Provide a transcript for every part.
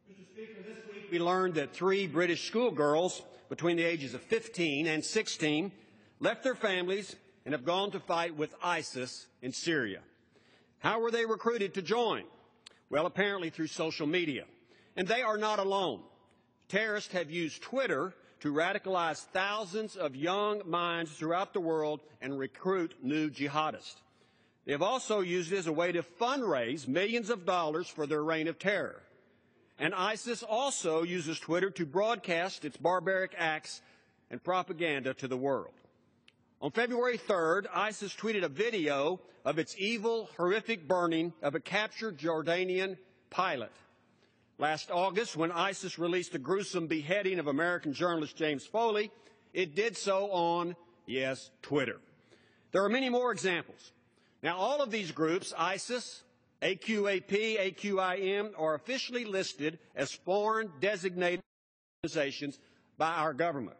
Mr. Speaker, this week we learned that 3 British schoolgirls between the ages of 15 and 16 left their families and have gone to fight with ISIS in Syria. How were they recruited to join? Well, apparently through social media. And they are not alone. Terrorists have used Twitter to radicalize thousands of young minds throughout the world and recruit new jihadists. They have also used it as a way to fundraise millions of dollars for their reign of terror. And ISIS also uses Twitter to broadcast its barbaric acts and propaganda to the world. On February 3rd, ISIS tweeted a video of its evil, horrific burning of a captured Jordanian pilot. Last August, when ISIS released the gruesome beheading of American journalist James Foley, it did so on, yes, Twitter. There are many more examples. Now, all of these groups, ISIS, AQAP, AQIM, are officially listed as foreign designated organizations by our government.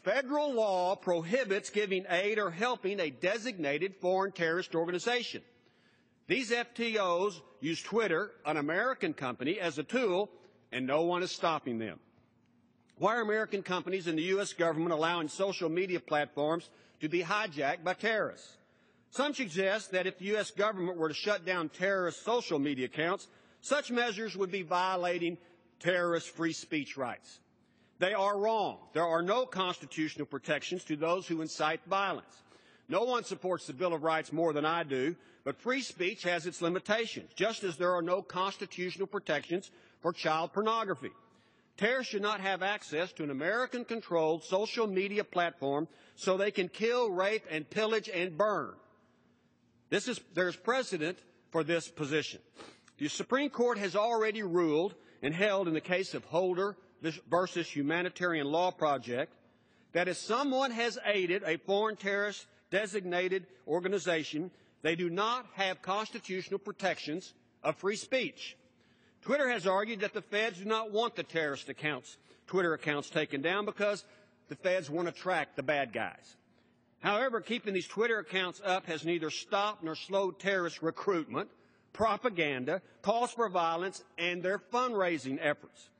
Federal law prohibits giving aid or helping a designated foreign terrorist organization. These FTOs use Twitter, an American company, as a tool, and no one is stopping them. Why are American companies and the U.S. government allowing social media platforms to be hijacked by terrorists? Some suggest that if the U.S. government were to shut down terrorist social media accounts, such measures would be violating terrorist free speech rights. They are wrong. There are no constitutional protections to those who incite violence. No one supports the Bill of Rights more than I do, but free speech has its limitations, just as there are no constitutional protections for child pornography. Terrorists should not have access to an American-controlled social media platform so they can kill, rape, and pillage and burn. There's precedent for this position. The Supreme Court has already ruled and held in the case of Holder versus Humanitarian Law Project that if someone has aided a foreign terrorist designated organization, they do not have constitutional protections of free speech. Twitter has argued that the feds do not want the terrorist Twitter accounts taken down because the feds want to track the bad guys. However, keeping these Twitter accounts up has neither stopped nor slowed terrorist recruitment, propaganda, calls for violence, and their fundraising efforts.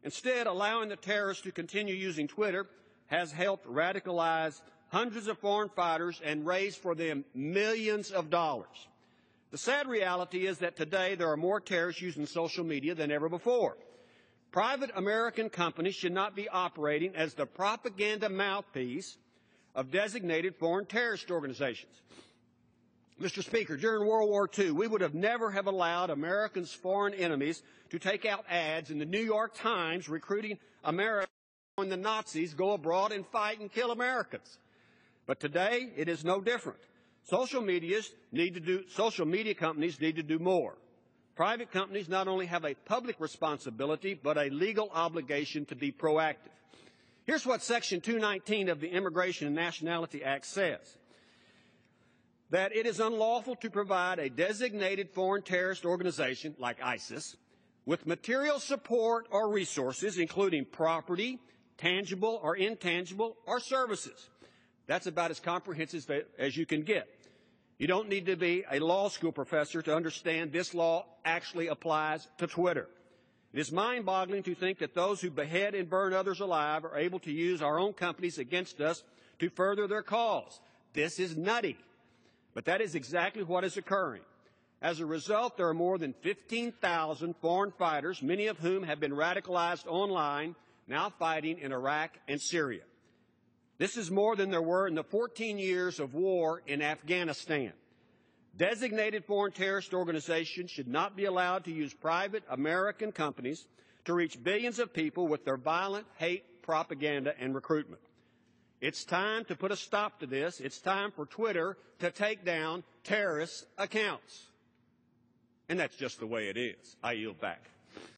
Instead, allowing the terrorists to continue using Twitter has helped radicalize hundreds of foreign fighters and raise for them millions of dollars. The sad reality is that today there are more terrorists using social media than ever before. Private American companies should not be operating as the propaganda mouthpiece of designated foreign terrorist organizations. Mr. Speaker, during World War II, we would have never have allowed Americans' foreign enemies to take out ads in the New York Times recruiting Americans when the Nazis go abroad and fight and kill Americans. But today, it is no different. Social media companies need to do more. Private companies not only have a public responsibility, but a legal obligation to be proactive. Here's what Section 219 of the Immigration and Nationality Act says: that it is unlawful to provide a designated foreign terrorist organization, like ISIS, with material support or resources, including property, tangible or intangible, or services. That's about as comprehensive as you can get. You don't need to be a law school professor to understand this law actually applies to Twitter. It is mind-boggling to think that those who behead and burn others alive are able to use our own companies against us to further their cause. This is nutty. But that is exactly what is occurring. As a result, there are more than 15,000 foreign fighters, many of whom have been radicalized online, now fighting in Iraq and Syria. This is more than there were in the 14 years of war in Afghanistan. Designated foreign terrorist organizations should not be allowed to use private American companies to reach billions of people with their violent hate, propaganda, and recruitment. It's time to put a stop to this. It's time for Twitter to take down terrorist accounts. And that's just the way it is. I yield back.